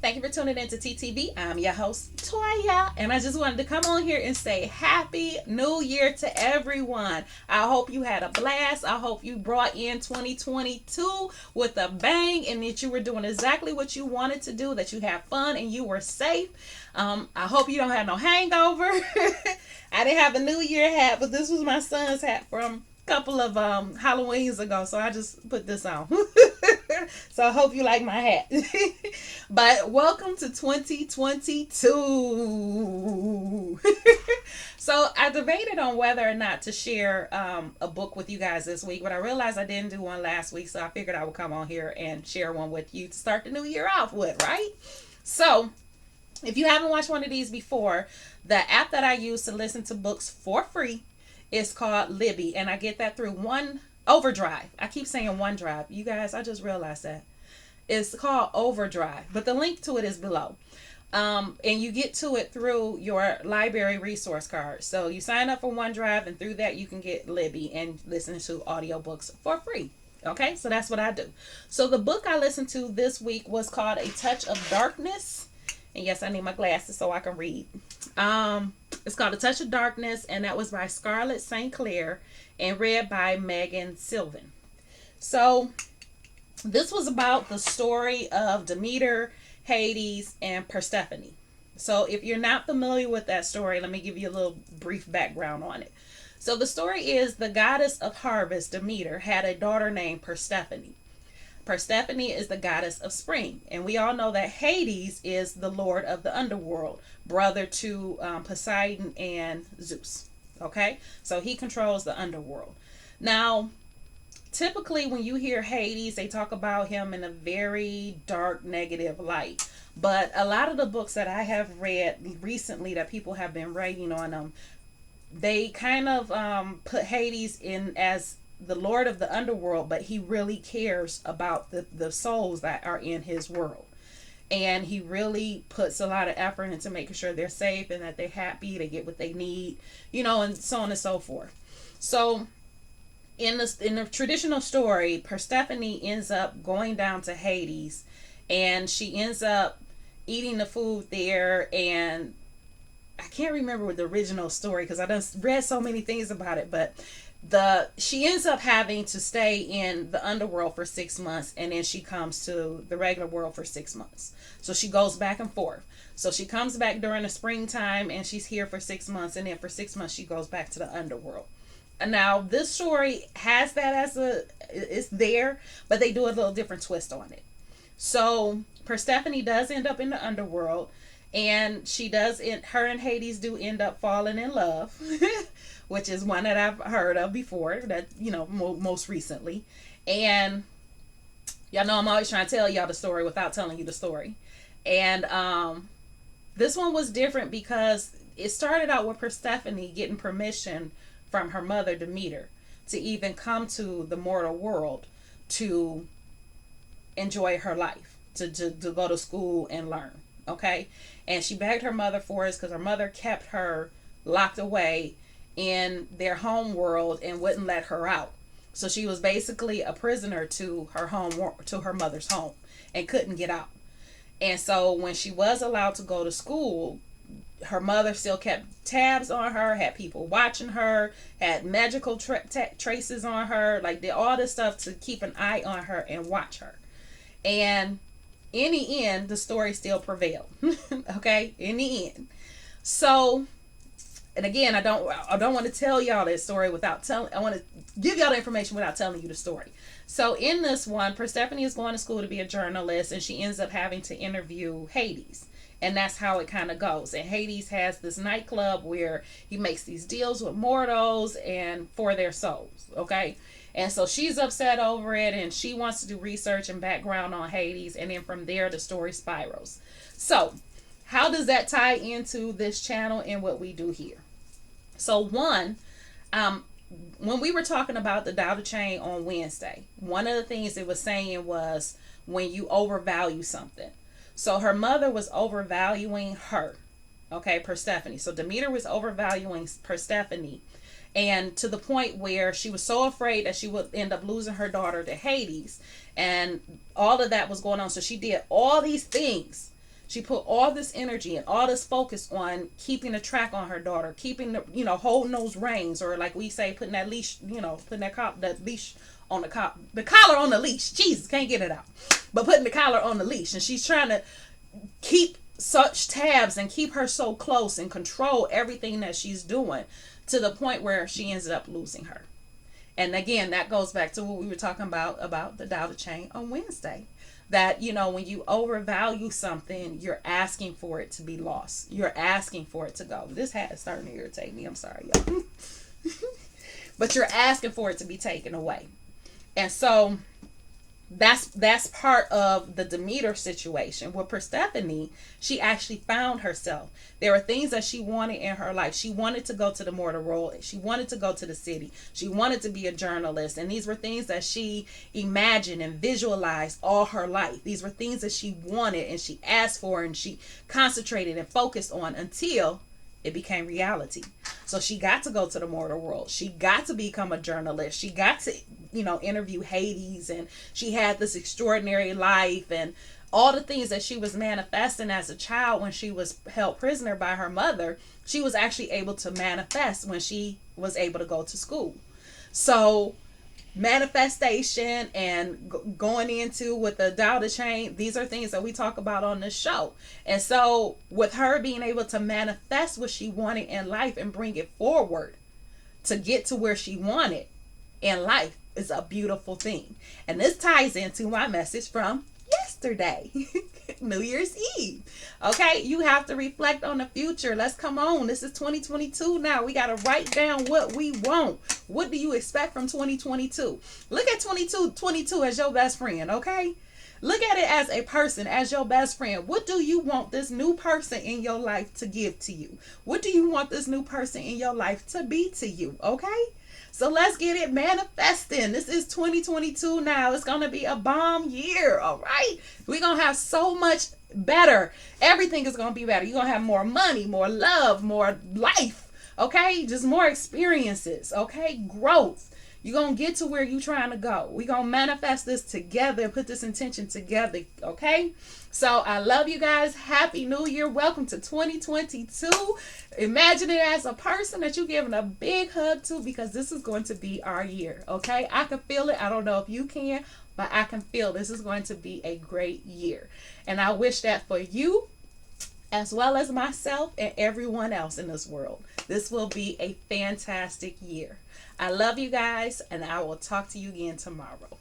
Thank you for tuning in to TTV. I'm your host, Toya, and I just wanted to come on here and say Happy New Year to everyone. I hope you had a blast. I hope you brought in 2022 with a bang and that you were doing exactly what you wanted to do, that you had fun and you were safe. I hope you don't have no hangover. I didn't have a New Year hat, but this was my son's hat from couple of Halloweens ago, so I just put this on. So I hope you like my hat. But welcome to 2022. So I debated on whether or not to share a book with you guys this week, but I realized I didn't do one last week, so I figured I would come on here and share one with you to start the new year off with, right? So if you haven't watched one of these before, the app that I use to listen to books for free is called Libby, and I get that through One Overdrive. I keep saying OneDrive. You guys, I just realized that. It's called Overdrive, but the link to it is below. And you get to it through your library resource card. So you sign up for OneDrive, and through that you can get Libby and listen to audiobooks for free. Okay, so that's what I do. So the book I listened to this week was called A Touch of Darkness. And yes, I need my glasses so I can read. It's called A Touch of Darkness, and that was by Scarlett St. Clair and read by Sylvan. So this was about the story of Demeter, Hades, and Persephone. So if you're not familiar with that story, let me give you a little brief background on it. So the story is the goddess of harvest, Demeter, had a daughter named Persephone. Persephone is the goddess of spring, and we all know that Hades is the lord of the underworld, brother to Poseidon and Zeus. Okay, so he controls the underworld. Now, typically when you hear Hades, they talk about him in a very dark, negative light. But a lot of the books that I have read recently that people have been writing on them, they kind of put Hades in as the lord of the underworld, but he really cares about the souls that are in his world, and he really puts a lot of effort into making sure they're safe and that they're happy, they get what they need, and so on and so forth. So in the traditional story, Persephone ends up going down to Hades, and she ends up eating the food there, and I can't remember what the original story, because I done read so many things about it, but she ends up having to stay in the underworld for 6 months, and then she comes to the regular world for 6 months. So she goes back and forth. So she comes back during the springtime, and she's here for 6 months, and then for 6 months she goes back to the underworld. And now this story has that it's there, but they do a little different twist on it. So Persephone does end up in the underworld, and her and Hades do end up falling in love. Which is one that I've heard of before, that, most recently. And y'all know I'm always trying to tell y'all the story without telling you the story. And this one was different because it started out with Persephone getting permission from her mother, Demeter, to even come to the mortal world to enjoy her life, to go to school and learn. Okay? And she begged her mother for it because her mother kept her locked away in their home world and wouldn't let her out. So she was basically a prisoner to her mother's home, and couldn't get out. And so when she was allowed to go to school, her mother still kept tabs on her, had people watching her, had magical traces on her, like did all this stuff to keep an eye on her and watch her. And in the end, the story still prevailed. Okay, in the end. So, and again, I don't want to tell y'all that story without telling. I want to give y'all the information without telling you the story. So in this one, Persephone is going to school to be a journalist, and she ends up having to interview Hades. And that's how it kind of goes. And Hades has this nightclub where he makes these deals with mortals and for their souls. Okay. And so she's upset over it, and she wants to do research and background on Hades. And then from there, the story spirals. So how does that tie into this channel and what we do here? So when we were talking about the Tao Te Ching on Wednesday, one of the things it was saying was when you overvalue something. So her mother was overvaluing her, okay, Persephone. So Demeter was overvaluing Persephone, and to the point where she was so afraid that she would end up losing her daughter to Hades, and all of that was going on. So she did all these things She put all this energy and all this focus on keeping a track on her daughter, keeping the, holding those reins, or like we say, putting that leash, putting that leash on the collar on the leash. Jesus, can't get it out. But putting the collar on the leash, and she's trying to keep such tabs and keep her so close and control everything that she's doing, to the point where she ends up losing her. And again, that goes back to what we were talking about the Tao Te Ching on Wednesday. That, when you overvalue something, you're asking for it to be lost. You're asking for it to go. This hat is starting to irritate me. I'm sorry, y'all. But you're asking for it to be taken away. And so that's part of the Demeter situation. With Persephone, she actually found herself. There were things that she wanted in her life. She wanted to go to the mortal world. She wanted to go to the city. She wanted to be a journalist. And these were things that she imagined and visualized all her life. These were things that she wanted and she asked for and she concentrated and focused on until it became reality. So she got to go to the mortal world. She got to become a journalist. She got to, interview Hades, and she had this extraordinary life, and all the things that she was manifesting as a child when she was held prisoner by her mother, she was actually able to manifest when she was able to go to school. So manifestation and going into with the Tao Te Ching, these are things that we talk about on this show. And so with her being able to manifest what she wanted in life and bring it forward to get to where she wanted in life is a beautiful thing. And this ties into my message from yesterday, New Year's Eve. Okay, you have to reflect on the future. Let's come on. This is 2022 now. We got to write down what we want. What do you expect from 2022? Look at 2022 as your best friend, okay? Look at it as a person, as your best friend. What do you want this new person in your life to give to you? What do you want this new person in your life to be to you, okay? So let's get it manifesting. This is 2022 now. It's going to be a bomb year, all right? We're going to have so much better. Everything is going to be better. You're going to have more money, more love, more life, okay? Just more experiences, okay? Growth. You're going to get to where you're trying to go. We're going to manifest this together and put this intention together, okay? So I love you guys. Happy New Year. Welcome to 2022. Imagine it as a person that you're giving a big hug to, because this is going to be our year, okay? I can feel it. I don't know if you can, but I can feel this is going to be a great year. And I wish that for you, as well as myself and everyone else in this world. This will be a fantastic year. I love you guys, and I will talk to you again tomorrow.